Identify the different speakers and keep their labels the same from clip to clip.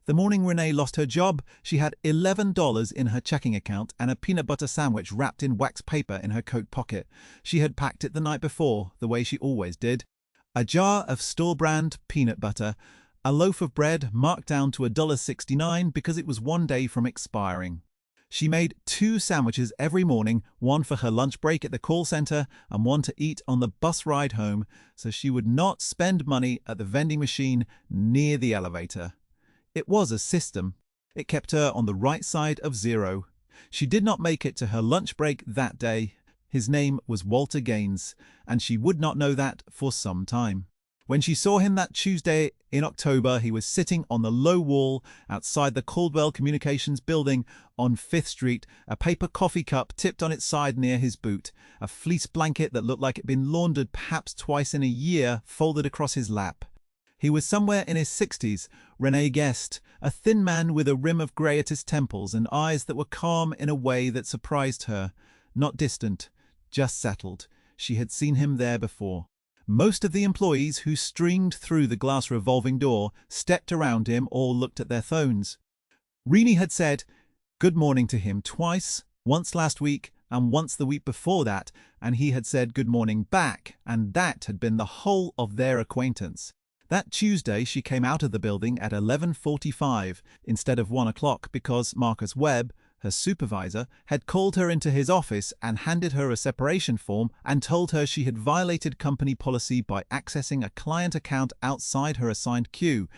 Speaker 1: The morning Renee lost her job, she had $11 in her checking account and a peanut butter sandwich wrapped in wax paper in her coat pocket. She had packed it the night before, the way she always did. A jar of store-brand peanut butter, a loaf of bread marked down to $1.69 because it was one day from expiring. She made 2 sandwiches every morning, one for her lunch break at the call center and one to eat on the bus ride home, so she would not spend money at the vending machine near the elevator. It was a system. It kept her on the right side of zero. She did not make it to her lunch break that day. His name was Walter Gaines, and she would not know that for some time. When she saw him that Tuesday in October, he was sitting on the low wall outside the Caldwell Communications building on 5th Street, a paper coffee cup tipped on its side near his boot, a fleece blanket that looked like it had been laundered perhaps twice in a year folded across his lap. He was somewhere in his 60s, Renee guessed, a thin man with a rim of grey at his temples and eyes that were calm in a way that surprised her. Not distant, just settled. She had seen him there before. Most of the employees who streamed through the glass revolving door stepped around him or looked at their phones. Renee had said good morning to him twice, once last week and once the week before that, and he had said good morning back, and that had been the whole of their acquaintance. That Tuesday she came out of the building at 11:45 instead of 1 o'clock because Marcus Webb, her supervisor, had called her into his office and handed her a separation form and told her she had violated company policy by accessing a client account outside her assigned queue.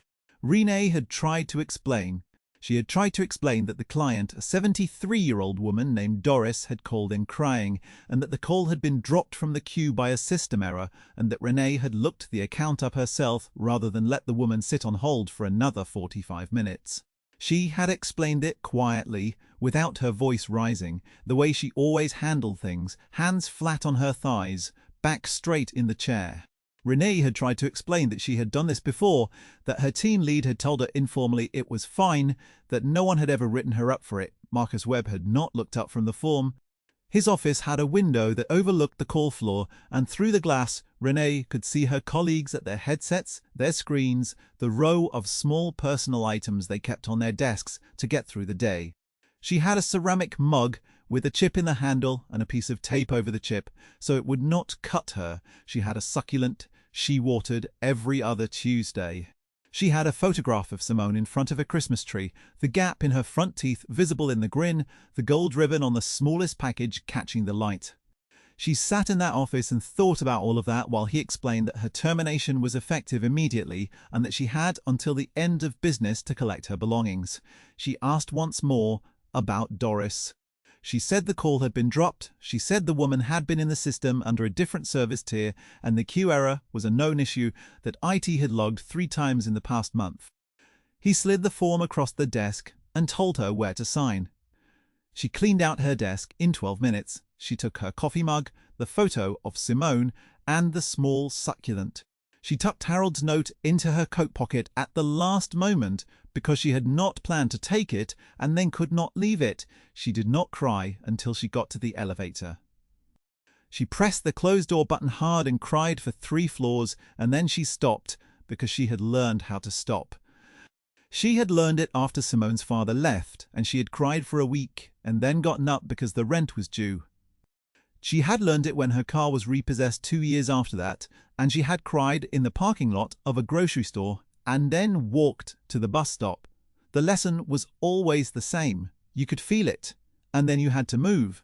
Speaker 1: Renee had tried to explain. She had tried to explain that the client, a 73-year-old woman named Doris, had called in crying, and that the call had been dropped from the queue by a system error, and that Renee had looked the account up herself rather than let the woman sit on hold for another 45 minutes. She had explained it quietly, without her voice rising, the way she always handled things, hands flat on her thighs, back straight in the chair. Renee had tried to explain that she had done this before, that her team lead had told her informally it was fine, that no one had ever written her up for it. Marcus Webb had not looked up from the form. His office had a window that overlooked the call floor, and through the glass, Renee could see her colleagues at their headsets, their screens, the row of small personal items they kept on their desks to get through the day. She had a ceramic mug with a chip in the handle and a piece of tape over the chip, so it would not cut her. She had a succulent she watered every other Tuesday. She had a photograph of Simone in front of a Christmas tree, the gap in her front teeth visible in the grin, the gold ribbon on the smallest package catching the light. She sat in that office and thought about all of that while he explained that her termination was effective immediately and that she had until the end of business to collect her belongings. She asked once more about Doris. She said the call had been dropped. She said the woman had been in the system under a different service tier and the queue error was a known issue that IT had logged 3 times in the past month. He slid the form across the desk and told her where to sign. She cleaned out her desk in 12 minutes. She took her coffee mug, the photo of Simone, and the small succulent. She tucked Harold's note into her coat pocket at the last moment because she had not planned to take it and then could not leave it. She did not cry until she got to the elevator. She pressed the closed door button hard and cried for 3 floors, and then she stopped because she had learned how to stop. She had learned it after Simone's father left, and she had cried for a week and then gotten up because the rent was due. She had learned it when her car was repossessed 2 years after that, and she had cried in the parking lot of a grocery store and then walked to the bus stop. The lesson was always the same. You could feel it, and then you had to move.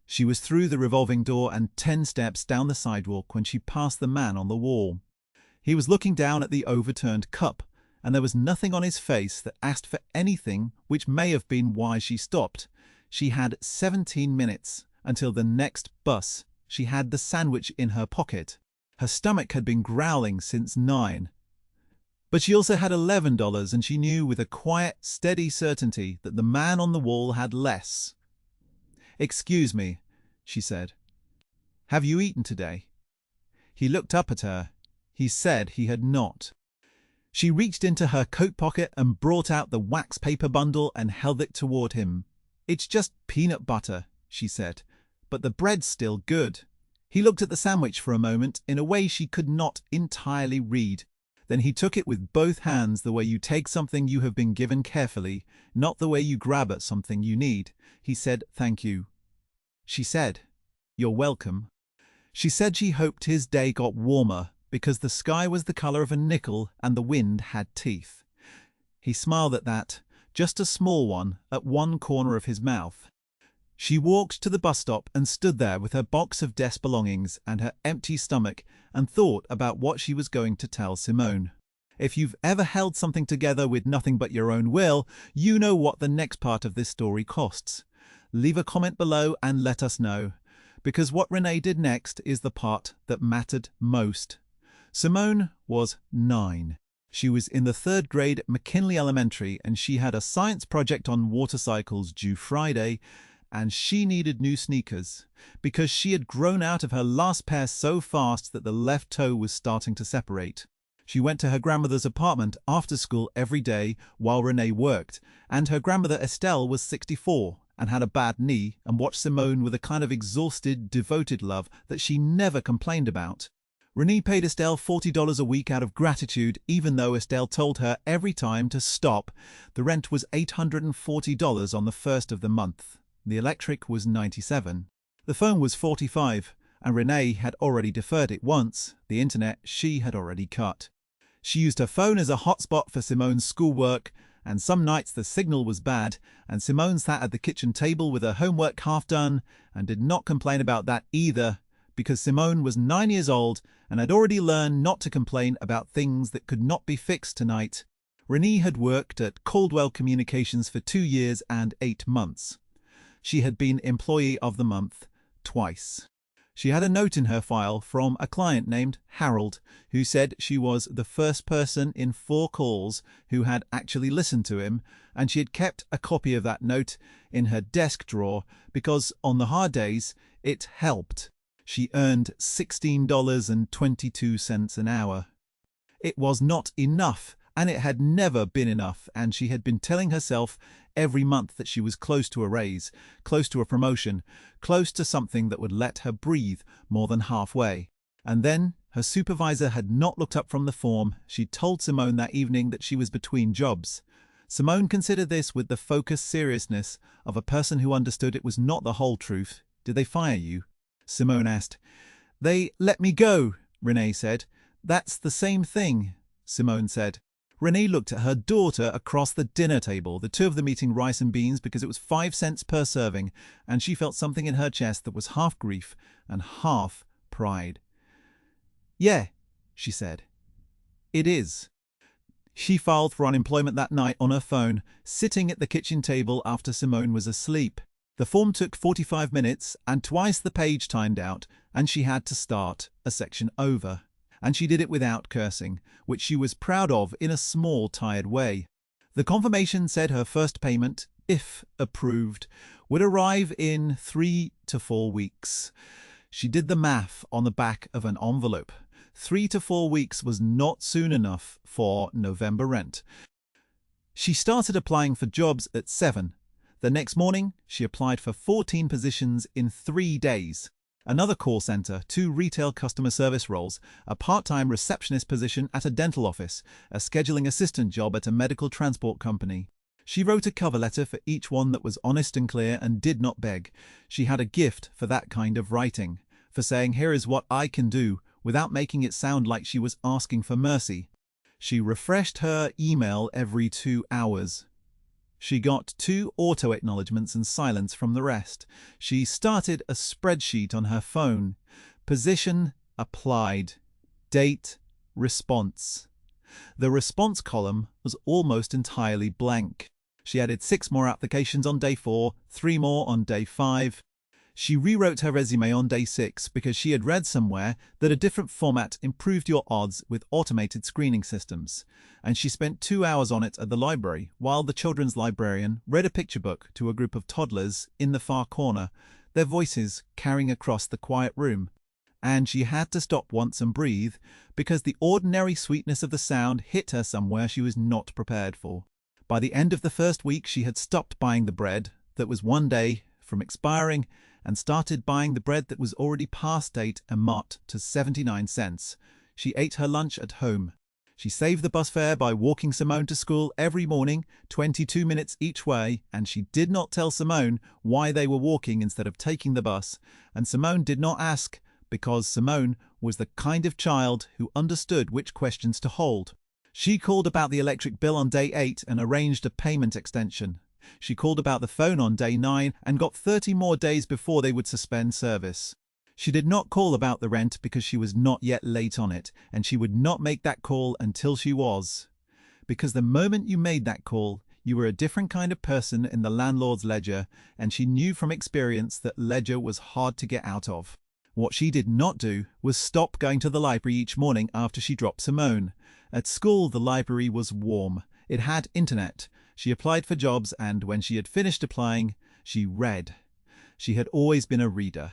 Speaker 1: She was through the revolving door and 10 steps down the sidewalk when she passed the man on the wall. He was looking down at the overturned cup, and there was nothing on his face that asked for anything, which may have been why she stopped. She had 17 minutes until the next bus. She had the sandwich in her pocket. Her stomach had been growling since 9. But she also had $11, and she knew with a quiet, steady certainty that the man on the wall had less. "Excuse me," she said. "Have you eaten today?" He looked up at her. He said he had not. She reached into her coat pocket and brought out the wax paper bundle and held it toward him. "It's just peanut butter," she said, "but the bread's still good." He looked at the sandwich for a moment in a way she could not entirely read. Then he took it with both hands, the way you take something you have been given carefully, not the way you grab at something you need. He said, "Thank you." She said, "You're welcome." She said she hoped his day got warmer because the sky was the color of a nickel and the wind had teeth. He smiled at that, just a small one, at one corner of his mouth. She walked to the bus stop and stood there with her box of desk belongings and her empty stomach and thought about what she was going to tell Simone. If you've ever held something together with nothing but your own will, you know what the next part of this story costs. Leave a comment below and let us know, because what Renee did next is the part that mattered most. Simone was 9. She was in the 3rd grade at McKinley Elementary and she had a science project on water cycles due Friday, and she needed new sneakers because she had grown out of her last pair so fast that the left toe was starting to separate. She went to her grandmother's apartment after school every day while Renee worked, and her grandmother Estelle was 64 and had a bad knee and watched Simone with a kind of exhausted, devoted love that she never complained about. Renee paid Estelle $40 a week out of gratitude, even though Estelle told her every time to stop. The rent was $840 on the first of the month. The electric was $97. The phone was $45, and Renee had already deferred it once. The internet she had already cut. She used her phone as a hotspot for Simone's schoolwork, and some nights the signal was bad, and Simone sat at the kitchen table with her homework half done, and did not complain about that either, because Simone was 9 years old and had already learned not to complain about things that could not be fixed tonight. Renee had worked at Caldwell Communications for 2 years and 8 months. She had been Employee of the Month twice. She had a note in her file from a client named Harold, who said she was the first person in 4 calls who had actually listened to him, and she had kept a copy of that note in her desk drawer because on the hard days it helped. She earned $16.22 an hour. It was not enough, and it had never been enough, and she had been telling herself every month that she was close to a raise, close to a promotion, close to something that would let her breathe more than halfway. And then her supervisor had not looked up from the form. She told Simone that evening that she was between jobs. Simone considered this with the focused seriousness of a person who understood it was not the whole truth. "Did they fire you?" Simone asked. "They let me go," Renee said. "That's the same thing," Simone said. Renee looked at her daughter across the dinner table, the two of them eating rice and beans because it was 5 cents per serving, and she felt something in her chest that was half grief and half pride. "Yeah," she said. "It is." She filed for unemployment that night on her phone, sitting at the kitchen table after Simone was asleep. The form took 45 minutes and twice the page timed out, and she had to start a section over. And she did it without cursing, which she was proud of in a small, tired way. The confirmation said her first payment, if approved, would arrive in 3 to 4 weeks. She did the math on the back of an envelope. 3 to 4 weeks was not soon enough for November rent. She started applying for jobs at 7. The next morning, she applied for 14 positions in 3 days. Another call center, 2 retail customer service roles, a part-time receptionist position at a dental office, a scheduling assistant job at a medical transport company. She wrote a cover letter for each one that was honest and clear and did not beg. She had a gift for that kind of writing, for saying, "Here is what I can do," without making it sound like she was asking for mercy. She refreshed her email every 2 hours. She got 2 auto-acknowledgements and silence from the rest. She started a spreadsheet on her phone. Position applied. Date response. The response column was almost entirely blank. She added 6 more applications on day 4, 3 more on day 5. She rewrote her resume on day 6 because she had read somewhere that a different format improved your odds with automated screening systems, and she spent 2 hours on it at the library while the children's librarian read a picture book to a group of toddlers in the far corner, their voices carrying across the quiet room. And she had to stop once and breathe because the ordinary sweetness of the sound hit her somewhere she was not prepared for. By the end of the first week, she had stopped buying the bread that was 1 day from expiring and started buying the bread that was already past date and marked to 79 cents. She ate her lunch at home. She saved the bus fare by walking Simone to school every morning, 22 minutes each way, and she did not tell Simone why they were walking instead of taking the bus, and Simone did not ask because Simone was the kind of child who understood which questions to hold. She called about the electric bill on day 8 and arranged a payment extension. She called about the phone on day 9 and got 30 more days before they would suspend service. She did not call about the rent because she was not yet late on it, and she would not make that call until she was. Because the moment you made that call, you were a different kind of person in the landlord's ledger, and she knew from experience that ledger was hard to get out of. What she did not do was stop going to the library each morning after she dropped Simone. At school, the library was warm. It had internet. She applied for jobs, and when she had finished applying, she read. She had always been a reader.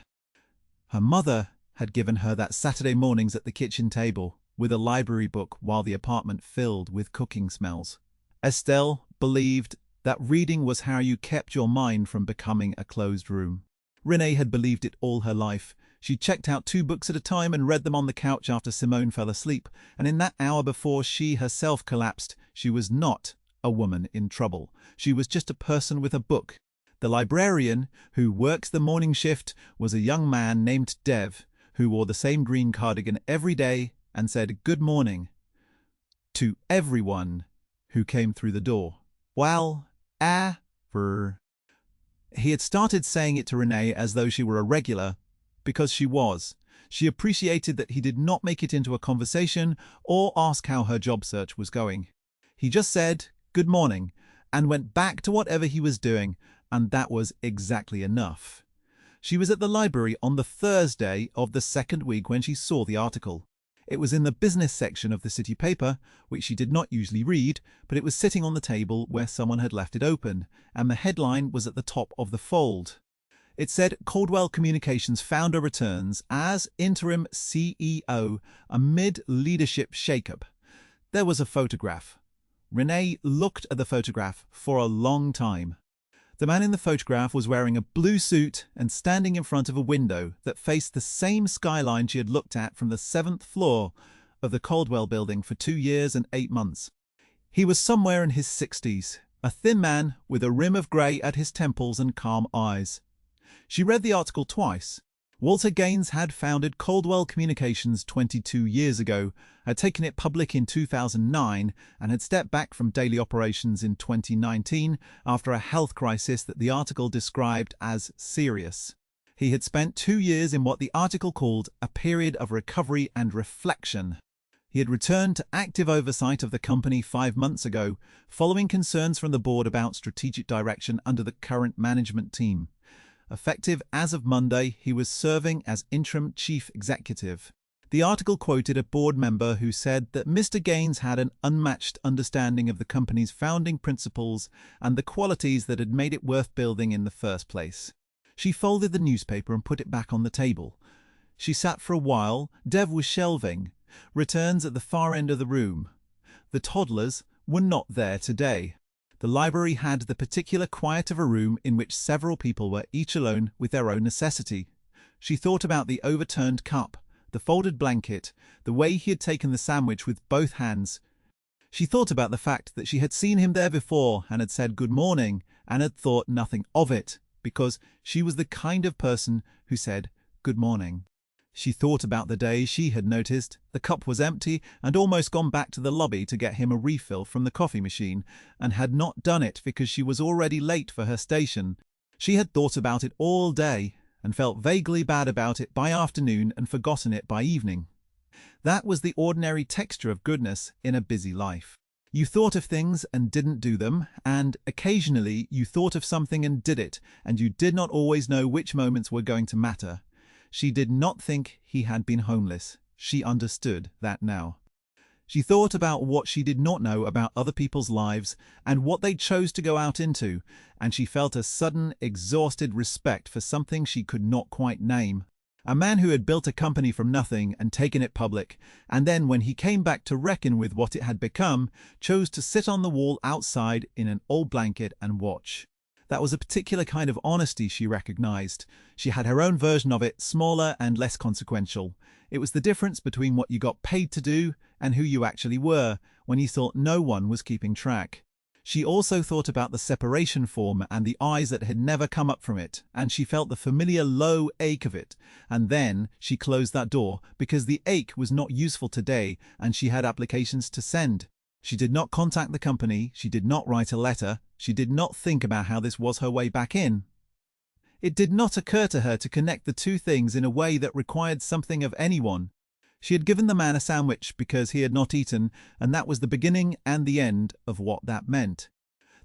Speaker 1: Her mother had given her that Saturday mornings at the kitchen table with a library book while the apartment filled with cooking smells. Estelle believed that reading was how you kept your mind from becoming a closed room. Renee had believed it all her life. She checked out 2 books at a time and read them on the couch after Simone fell asleep, and in that hour before she herself collapsed, she was not a woman in trouble. She was just a person with a book. The librarian, who works the morning shift, was a young man named Dev, who wore the same green cardigan every day and said good morning to everyone who came through the door. Well, he had started saying it to Renee as though she were a regular, because she was. She appreciated that he did not make it into a conversation or ask how her job search was going. He just said good morning and went back to whatever he was doing, and that was exactly enough. She was at the library on the Thursday of the second week when she saw the article. It was in the business section of the city paper, which she did not usually read, but it was sitting on the table where someone had left it open, and the headline was at the top of the fold. It said Coldwell Communications founder returns as interim CEO amid leadership shakeup. There was a photograph. Renee looked at the photograph for a long time. The man in the photograph was wearing a blue suit and standing in front of a window that faced the same skyline she had looked at from the 7th floor of the Coldwell building for 2 years and 8 months. He was somewhere in his 60s, a thin man with a rim of grey at his temples and calm eyes. She read the article twice. Walter Gaines had founded Coldwell Communications 22 years ago, had taken it public in 2009, and had stepped back from daily operations in 2019 after a health crisis that the article described as serious. He had spent 2 years in what the article called a period of recovery and reflection. He had returned to active oversight of the company 5 months ago, following concerns from the board about strategic direction under the current management team. Effective as of Monday, he was serving as interim chief executive. The article quoted a board member who said that Mr. Gaines had an unmatched understanding of the company's founding principles and the qualities that had made it worth building in the first place. She folded the newspaper and put it back on the table. She sat for a while. Dev was shelving. Returns at the far end of the room. The toddlers were not there today. The library had the particular quiet of a room in which several people were each alone with their own necessity. She thought about the overturned cup, the folded blanket, the way he had taken the sandwich with both hands. She thought about the fact that she had seen him there before and had said good morning and had thought nothing of it, because she was the kind of person who said good morning. She thought about the day she had noticed the cup was empty and almost gone back to the lobby to get him a refill from the coffee machine, and had not done it because she was already late for her station. She had thought about it all day and felt vaguely bad about it by afternoon and forgotten it by evening. That was the ordinary texture of goodness in a busy life. You thought of things and didn't do them, and occasionally you thought of something and did it, and you did not always know which moments were going to matter. She did not think he had been homeless. She understood that now. She thought about what she did not know about other people's lives and what they chose to go out into, and she felt a sudden, exhausted respect for something she could not quite name. A man who had built a company from nothing and taken it public, and then when he came back to reckon with what it had become, chose to sit on the wall outside in an old blanket and watch. That was a particular kind of honesty she recognized. She had her own version of it, smaller and less consequential. It was the difference between what you got paid to do and who you actually were when you thought no one was keeping track. She also thought about the separation form and the eyes that had never come up from it, and she felt the familiar low ache of it. And then she closed that door because the ache was not useful today and she had applications to send. She did not contact the company, she did not write a letter, she did not think about how this was her way back in. It did not occur to her to connect the two things in a way that required something of anyone. She had given the man a sandwich because he had not eaten, and that was the beginning and the end of what that meant.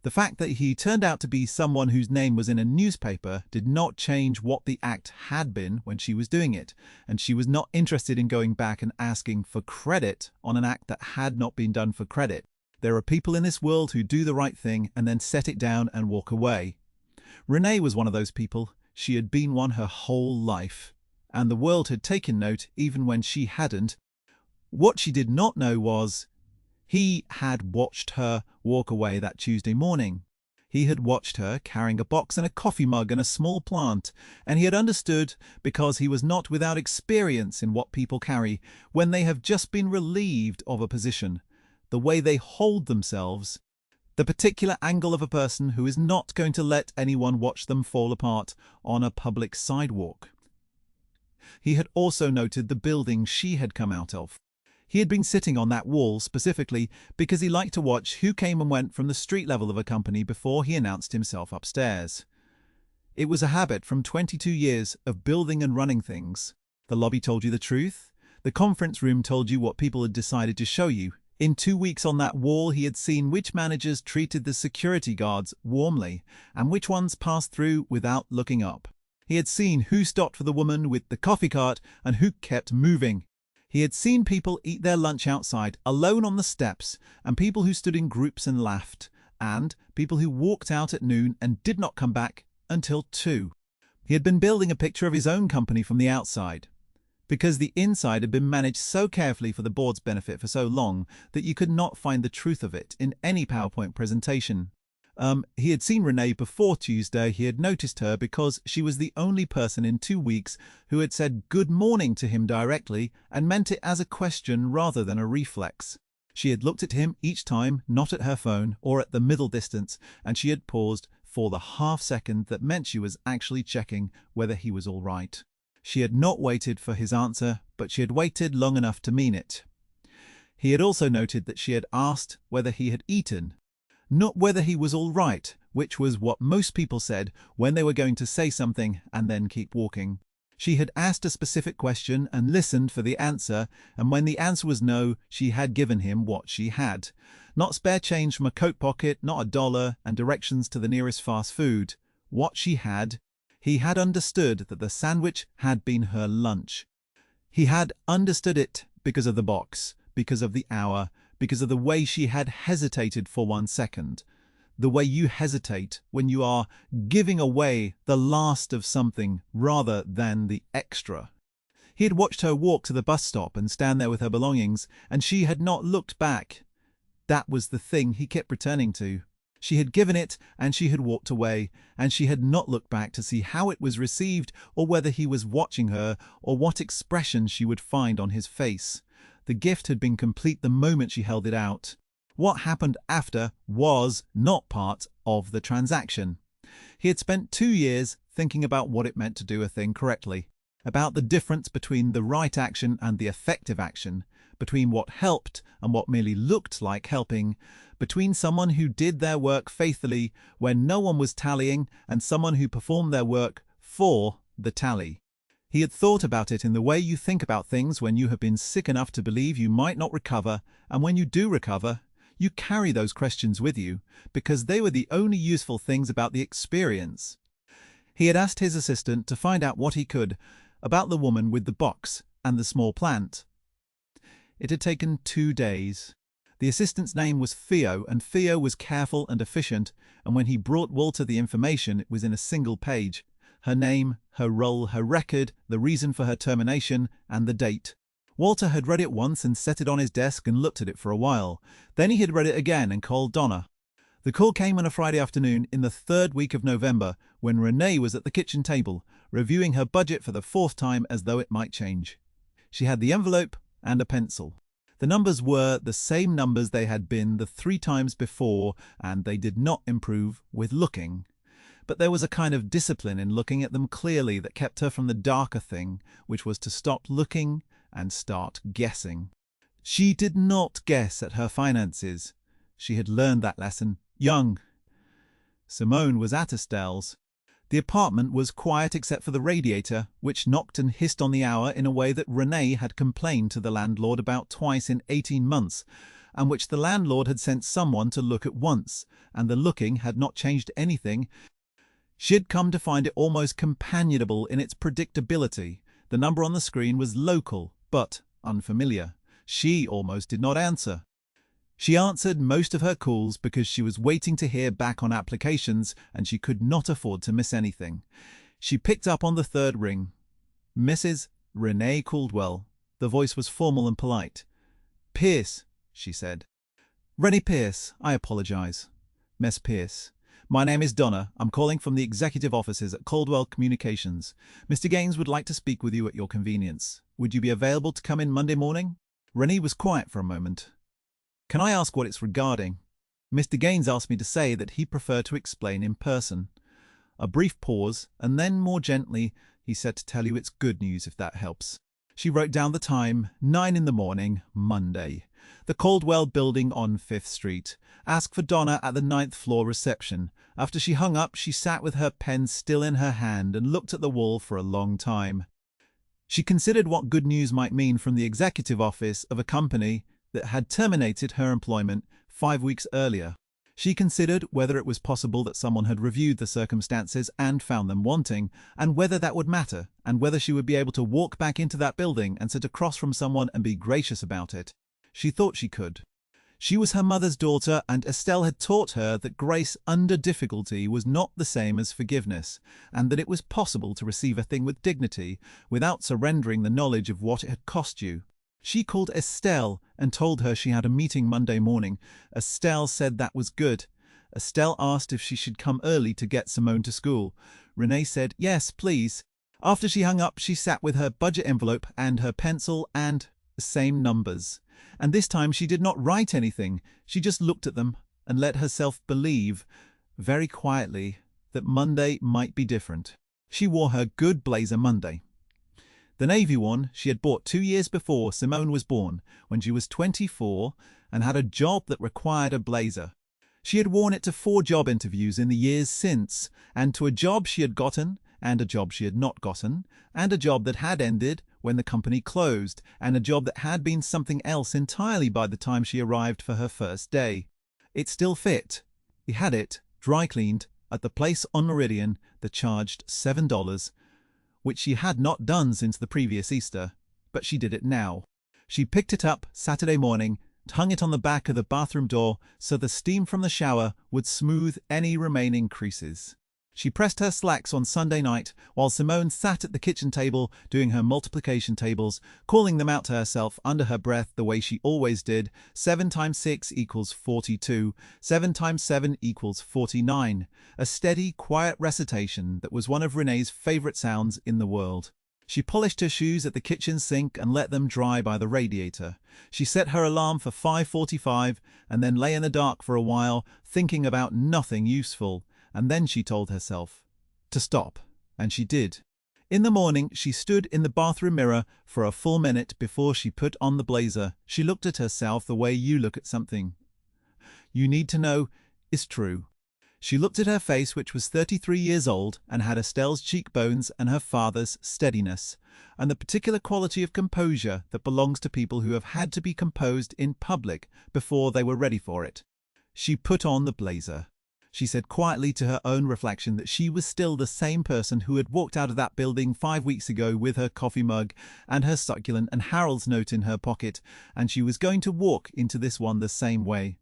Speaker 1: The fact that he turned out to be someone whose name was in a newspaper did not change what the act had been when she was doing it, and she was not interested in going back and asking for credit on an act that had not been done for credit. There are people in this world who do the right thing and then set it down and walk away. Renee was one of those people. She had been one her whole life, and the world had taken note even when she hadn't. What she did not know was he had watched her walk away that Tuesday morning. He had watched her carrying a box and a coffee mug and a small plant, and he had understood, because he was not without experience in what people carry when they have just been relieved of a position, the way they hold themselves, the particular angle of a person who is not going to let anyone watch them fall apart on a public sidewalk. He had also noted the building she had come out of. He had been sitting on that wall specifically because he liked to watch who came and went from the street level of a company before he announced himself upstairs. It was a habit from 22 years of building and running things. The lobby told you the truth. The conference room told you what people had decided to show you. In 2 weeks on that wall, he had seen which managers treated the security guards warmly and which ones passed through without looking up. He had seen who stopped for the woman with the coffee cart and who kept moving. He had seen people eat their lunch outside, alone on the steps, and people who stood in groups and laughed, and people who walked out at noon and did not come back until 2. He had been building a picture of his own company from the outside, because the inside had been managed so carefully for the board's benefit for so long that you could not find the truth of it in any PowerPoint presentation. He had seen Renee before Tuesday. He had noticed her because she was the only person in 2 weeks who had said good morning to him directly and meant it as a question rather than a reflex. She had looked at him each time, not at her phone or at the middle distance, and she had paused for the half second that meant she was actually checking whether he was all right. She had not waited for his answer, but she had waited long enough to mean it. He had also noted that she had asked whether he had eaten, not whether he was all right, which was what most people said when they were going to say something and then keep walking. She had asked a specific question and listened for the answer, and when the answer was no, she had given him what she had. Not spare change from a coat pocket, not $1, and directions to the nearest fast food. What she had. He had understood that the sandwich had been her lunch. He had understood it because of the box, because of the hour, because of the way she had hesitated for 1 second. The way you hesitate when you are giving away the last of something rather than the extra. He had watched her walk to the bus stop and stand there with her belongings, and she had not looked back. That was the thing he kept returning to. She had given it and she had walked away, and she had not looked back to see how it was received or whether he was watching her or what expression she would find on his face. The gift had been complete the moment she held it out. What happened after was not part of the transaction. He had spent 2 years thinking about what it meant to do a thing correctly, about the difference between the right action and the effective action, between what helped and what merely looked like helping, between someone who did their work faithfully when no one was tallying and someone who performed their work for the tally. He had thought about it in the way you think about things when you have been sick enough to believe you might not recover, and when you do recover, you carry those questions with you because they were the only useful things about the experience. He had asked his assistant to find out what he could about the woman with the box and the small plant. It had taken 2 days. The assistant's name was Theo, and Theo was careful and efficient, and when he brought Walter the information, it was in a single page. Her name, her role, her record, the reason for her termination, and the date. Walter had read it once and set it on his desk and looked at it for a while. Then he had read it again and called Donna. The call came on a Friday afternoon in the 3rd week of November, when Renee was at the kitchen table, reviewing her budget for the 4th time as though it might change. She had the envelope and a pencil. The numbers were the same numbers they had been the 3 times before, and they did not improve with looking. But there was a kind of discipline in looking at them clearly that kept her from the darker thing, which was to stop looking and start guessing. She did not guess at her finances. She had learned that lesson young. Simone was at Estelle's. The apartment was quiet except for the radiator, which knocked and hissed on the hour in a way that Renee had complained to the landlord about twice in 18 months, and which the landlord had sent someone to look at once, and the looking had not changed anything. She had come to find it almost companionable in its predictability. The number on the screen was local, but unfamiliar. She almost did not answer. She answered most of her calls because she was waiting to hear back on applications and she could not afford to miss anything. She picked up on the third ring. Mrs. Renee Caldwell. The voice was formal and polite. Pierce, she said. Rennie Pierce, I apologize. Miss Pierce. My name is Donna. I'm calling from the executive offices at Caldwell Communications. Mr. Gaines would like to speak with you at your convenience. Would you be available to come in Monday morning? Rennie was quiet for a moment. Can I ask what it's regarding? Mr. Gaines asked me to say that he preferred to explain in person. A brief pause, and then more gently, he said to tell you it's good news if that helps. She wrote down the time, 9 in the morning, Monday. The Caldwell building on 5th Street. Ask for Donna at the 9th floor reception. After she hung up, she sat with her pen still in her hand and looked at the wall for a long time. She considered what good news might mean from the executive office of a company that had terminated her employment 5 weeks earlier. She considered whether it was possible that someone had reviewed the circumstances and found them wanting, and whether that would matter, and whether she would be able to walk back into that building and sit across from someone and be gracious about it. She thought she could. She was her mother's daughter, and Estelle had taught her that grace under difficulty was not the same as forgiveness, and that it was possible to receive a thing with dignity without surrendering the knowledge of what it had cost you. She called Estelle and told her she had a meeting Monday morning. Estelle said that was good. Estelle asked if she should come early to get Simone to school. Renee said, yes, please. After she hung up, she sat with her budget envelope and her pencil and the same numbers. And this time she did not write anything. She just looked at them and let herself believe, very quietly, that Monday might be different. She wore her good blazer Monday. The navy one she had bought 2 years before Simone was born, when she was 24 and had a job that required a blazer. She had worn it to 4 job interviews in the years since, and to a job she had gotten, and a job she had not gotten, and a job that had ended when the company closed, and a job that had been something else entirely by the time she arrived for her first day. It still fit. He had it, dry cleaned, at the place on Meridian that charged $7, which she had not done since the previous Easter, but she did it now. She picked it up Saturday morning, hung it on the back of the bathroom door so the steam from the shower would smooth any remaining creases. She pressed her slacks on Sunday night while Simone sat at the kitchen table doing her multiplication tables, calling them out to herself under her breath the way she always did. 7 times 6 equals 42. 7 times 7 equals 49. A steady, quiet recitation that was one of Renee's favorite sounds in the world. She polished her shoes at the kitchen sink and let them dry by the radiator. She set her alarm for 5:45 and then lay in the dark for a while, thinking about nothing useful. And then she told herself to stop, and she did. In the morning, she stood in the bathroom mirror for a full minute before she put on the blazer. She looked at herself the way you look at something you need to know is true. She looked at her face, which was 33 years old and had Estelle's cheekbones and her father's steadiness, and the particular quality of composure that belongs to people who have had to be composed in public before they were ready for it. She put on the blazer. She said quietly to her own reflection that she was still the same person who had walked out of that building 5 weeks ago with her coffee mug and her succulent and Harold's note in her pocket, and she was going to walk into this one the same way.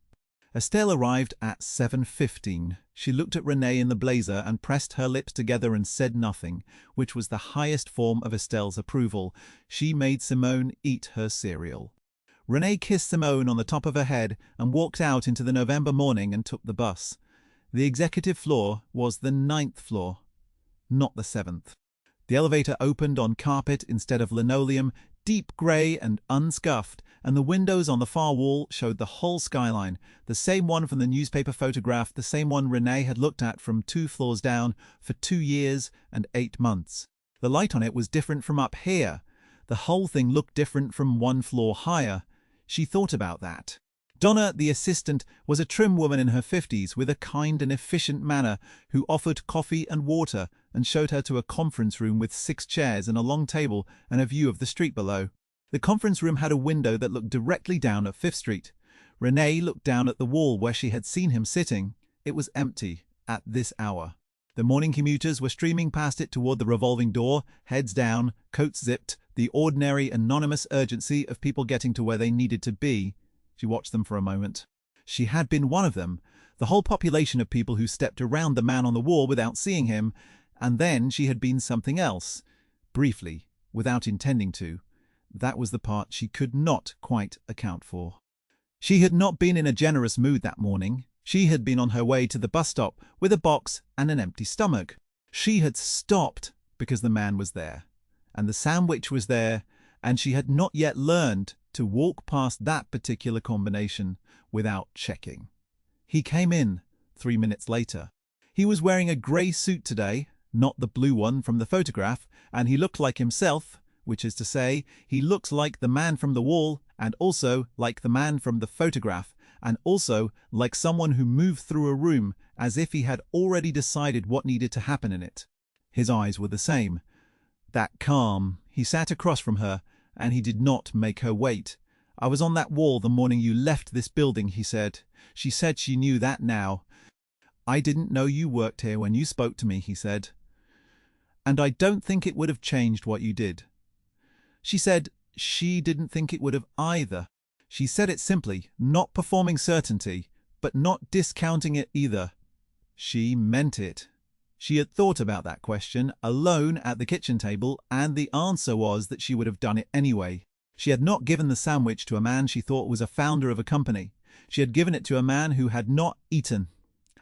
Speaker 1: Estelle arrived at 7:15. She looked at Renee in the blazer and pressed her lips together and said nothing, which was the highest form of Estelle's approval. She made Simone eat her cereal. Renee kissed Simone on the top of her head and walked out into the November morning and took the bus. The executive floor was the 9th floor, not the 7th. The elevator opened on carpet instead of linoleum, deep grey and unscuffed, and the windows on the far wall showed the whole skyline, the same one from the newspaper photograph, the same one Renee had looked at from 2 floors down for 2 years and 8 months. The light on it was different from up here. The whole thing looked different from 1 floor higher. She thought about that. Donna, the assistant, was a trim woman in her 50s with a kind and efficient manner who offered coffee and water and showed her to a conference room with 6 chairs and a long table and a view of the street below. The conference room had a window that looked directly down at 5th Street. Renee looked down at the wall where she had seen him sitting. It was empty at this hour. The morning commuters were streaming past it toward the revolving door, heads down, coats zipped, the ordinary anonymous urgency of people getting to where they needed to be. She watched them for a moment. She had been one of them, the whole population of people who stepped around the man on the wall without seeing him, and then she had been something else, briefly, without intending to. That was the part she could not quite account for. She had not been in a generous mood that morning. She had been on her way to the bus stop with a box and an empty stomach. She had stopped because the man was there, and the sandwich was there, and she had not yet learned to walk past that particular combination without checking. He came in 3 minutes later. He was wearing a grey suit today, not the blue one from the photograph, and he looked like himself, which is to say, he looked like the man from the wall, and also like the man from the photograph, and also like someone who moved through a room as if he had already decided what needed to happen in it. His eyes were the same. That calm. He sat across from her, and he did not make her wait. "I was on that wall the morning you left this building," he said. She said she knew that now. "I didn't know you worked here when you spoke to me," he said. "And I don't think it would have changed what you did." She said she didn't think it would have either. She said it simply, not performing certainty, but not discounting it either. She meant it. She had thought about that question alone at the kitchen table, and the answer was that she would have done it anyway. She had not given the sandwich to a man she thought was a founder of a company. She had given it to a man who had not eaten.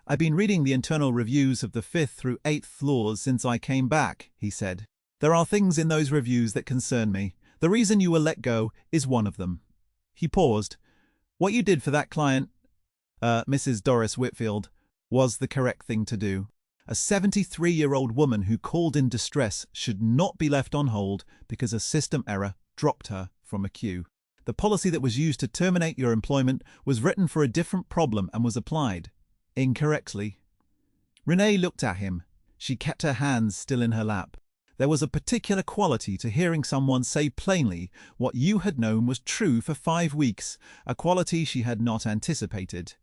Speaker 1: "I've been reading the internal reviews of the 5th through 8th floors since I came back," he said. "There are things in those reviews that concern me. The reason you were let go is one of them." He paused. "What you did for that client, Mrs. Doris Whitfield, was the correct thing to do. A 73-year-old woman who called in distress should not be left on hold because a system error dropped her from a queue. The policy that was used to terminate your employment was written for a different problem and was applied incorrectly." Renee looked at him. She kept her hands still in her lap. There was a particular quality to hearing someone say plainly what you had known was true for 5 weeks, a quality she had not anticipated.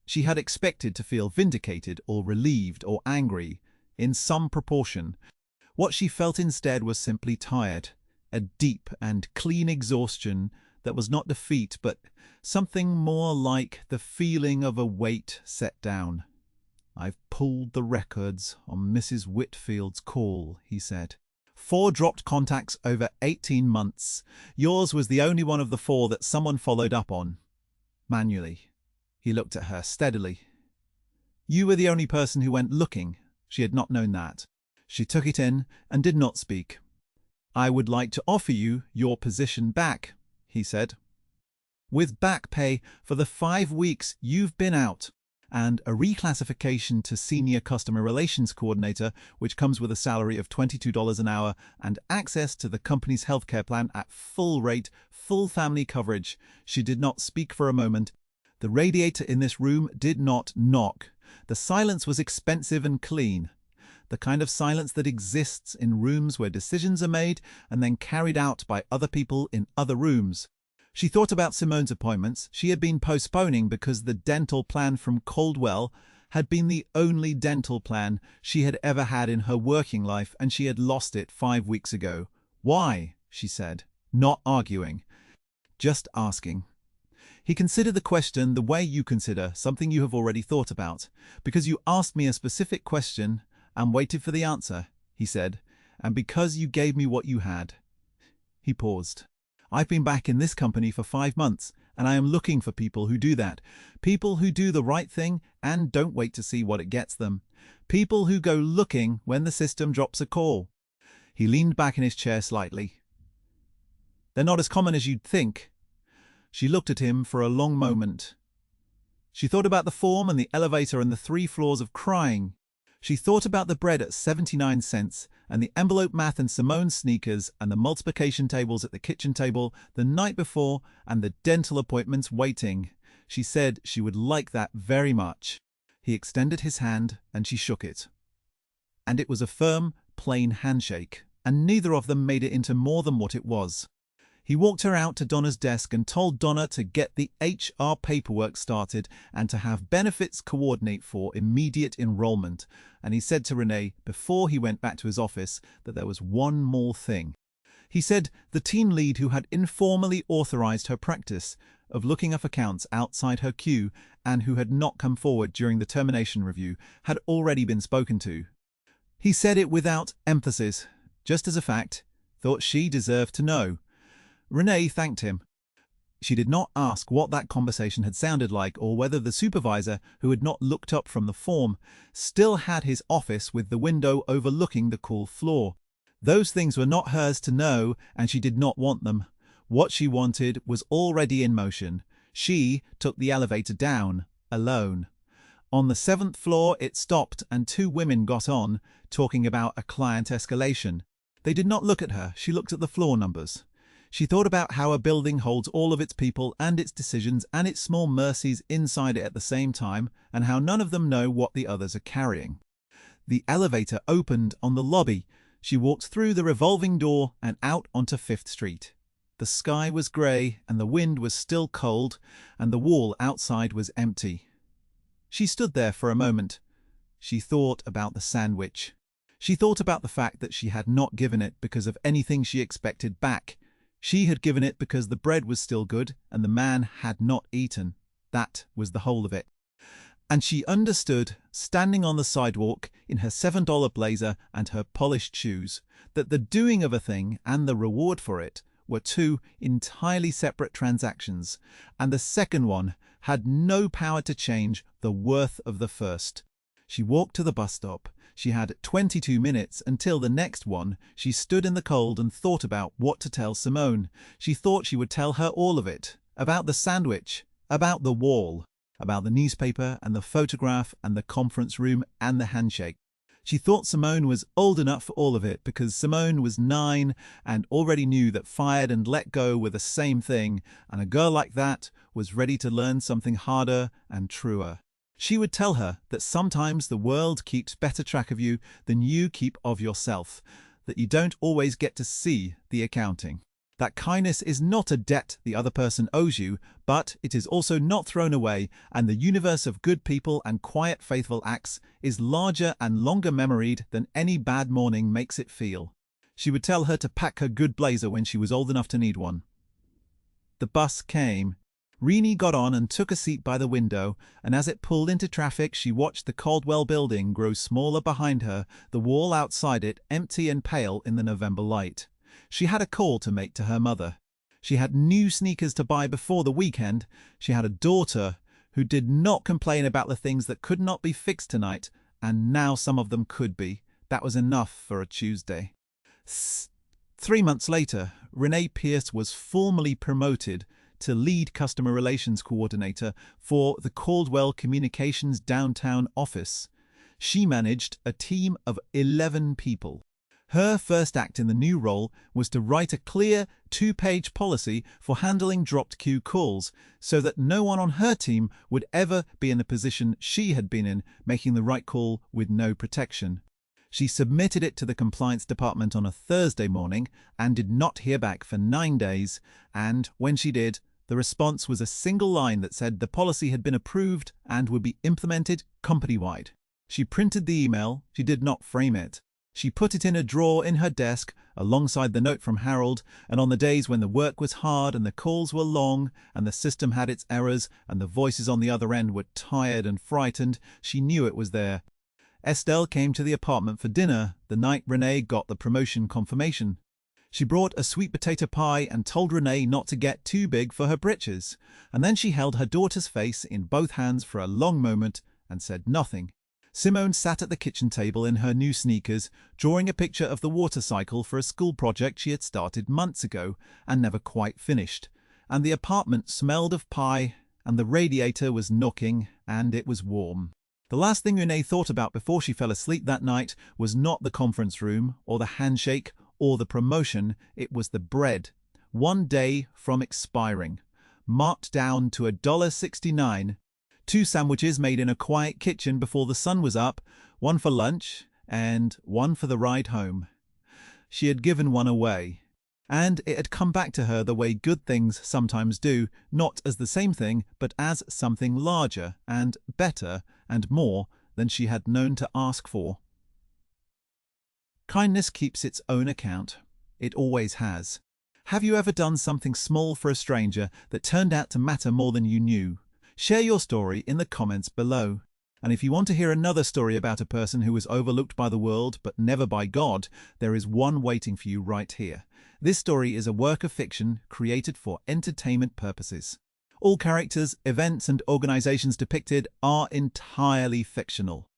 Speaker 1: She had expected to feel vindicated or relieved or angry, in some proportion. What she felt instead was simply tired, a deep and clean exhaustion that was not defeat but something more like the feeling of a weight set down. "I've pulled the records on Mrs. Whitfield's call," he said. 4 dropped contacts over 18 months. Yours was the only one of the 4 that someone followed up on. Manually. He looked at her steadily. "You were the only person who went looking." She had not known that. She took it in and did not speak. "I would like to offer you your position back," he said. "With back pay for the 5 weeks you've been out, and a reclassification to Senior Customer Relations Coordinator, which comes with a salary of $22 an hour and access to the company's healthcare plan at full rate, full family coverage." She did not speak for a moment. The radiator in this room did not knock. The silence was expensive and clean. The kind of silence that exists in rooms where decisions are made and then carried out by other people in other rooms. She thought about Simone's appointments. She had been postponing because the dental plan from Coldwell had been the only dental plan she had ever had in her working life, and she had lost it 5 weeks ago. "Why?" she said, not arguing, just asking. He considered the question the way you consider something you have already thought about. "Because you asked me a specific question and waited for the answer," he said, "and because you gave me what you had." He paused. "I've been back in this company for 5 months, and I am looking for people who do that. People who do the right thing and don't wait to see what it gets them. People who go looking when the system drops a call." He leaned back in his chair slightly. They're not as common as you'd think." She looked at him for a long moment. She thought about the form and the elevator and the 3 floors of crying. She thought about the bread at 79 cents and the envelope math and Simone's sneakers and the multiplication tables at the kitchen table the night before and the dental appointments waiting. She said she would like that very much. He extended his hand and she shook it. And it was a firm, plain handshake, and neither of them made it into more than what it was. He walked her out to Donna's desk and told Donna to get the HR paperwork started and to have benefits coordinate for immediate enrollment. And he said to Renee, before he went back to his office, that there was one more thing. He said the team lead who had informally authorized her practice of looking up accounts outside her queue and who had not come forward during the termination review had already been spoken to. He said it without emphasis, just as a fact, thought she deserved to know. Renee thanked him. She did not ask what that conversation had sounded like or whether the supervisor, who had not looked up from the form, still had his office with the window overlooking the cool floor. Those things were not hers to know, and she did not want them. What she wanted was already in motion. She took the elevator down, alone. On the 7th floor it stopped and 2 women got on, talking about a client escalation. They did not look at her, she looked at the floor numbers. She thought about how a building holds all of its people and its decisions and its small mercies inside it at the same time, and how none of them know what the others are carrying. The elevator opened on the lobby. She walked through the revolving door and out onto 5th Street. The sky was grey and the wind was still cold, and the wall outside was empty. She stood there for a moment. She thought about the sandwich. She thought about the fact that she had not given it because of anything she expected back. She had given it because the bread was still good and the man had not eaten. That was the whole of it. And she understood, standing on the sidewalk in her $7 blazer and her polished shoes, that the doing of a thing and the reward for it were 2 entirely separate transactions, and the second one had no power to change the worth of the first. She walked to the bus stop. She had 22 minutes until the next one. She stood in the cold and thought about what to tell Simone. She thought she would tell her all of it. About the sandwich, about the wall, about the newspaper and the photograph and the conference room and the handshake. She thought Simone was old enough for all of it because Simone was 9 and already knew that fired and let go were the same thing, and a girl like that was ready to learn something harder and truer. She would tell her that sometimes the world keeps better track of you than you keep of yourself, that you don't always get to see the accounting. That kindness is not a debt the other person owes you, but it is also not thrown away, and the universe of good people and quiet faithful acts is larger and longer memoried than any bad morning makes it feel. She would tell her to pack her good blazer when she was old enough to need one. The bus came. Renee got on and took a seat by the window, and as it pulled into traffic she watched the Caldwell building grow smaller behind her, the wall outside it empty and pale in the November light. She had a call to make to her mother. She had new sneakers to buy before the weekend. She had a daughter who did not complain about the things that could not be fixed tonight, and now some of them could be. That was enough for a Tuesday. 3 months later, Renee Pierce was formally promoted to lead customer relations coordinator for the Caldwell Communications downtown office. She managed a team of 11 people. Her first act in the new role was to write a clear 2-page policy for handling dropped queue calls so that no one on her team would ever be in the position she had been in, making the right call with no protection. She submitted it to the compliance department on a Thursday morning and did not hear back for 9 days, and when she did, the response was a single line that said the policy had been approved and would be implemented company-wide. She printed the email. She did not frame it. She put it in a drawer in her desk alongside the note from Harold, and on the days when the work was hard and the calls were long and the system had its errors and the voices on the other end were tired and frightened, she knew it was there. Estelle came to the apartment for dinner the night Renee got the promotion confirmation. She brought a sweet potato pie and told Renee not to get too big for her britches, and then she held her daughter's face in both hands for a long moment and said nothing. Simone sat at the kitchen table in her new sneakers, drawing a picture of the water cycle for a school project she had started months ago and never quite finished. And the apartment smelled of pie, and the radiator was knocking, and it was warm. The last thing Renee thought about before she fell asleep that night was not the conference room, or the handshake, or the promotion. It was the bread. 1 day from expiring. Marked down to $1.69. 2 sandwiches made in a quiet kitchen before the sun was up, one for lunch and one for the ride home. She had given one away, and it had come back to her the way good things sometimes do, not as the same thing, but as something larger and better and more than she had known to ask for. Kindness keeps its own account. It always has. Have you ever done something small for a stranger that turned out to matter more than you knew? Share your story in the comments below. And if you want to hear another story about a person who was overlooked by the world but never by God, there is one waiting for you right here. This story is a work of fiction created for entertainment purposes. All characters, events, and organizations depicted are entirely fictional.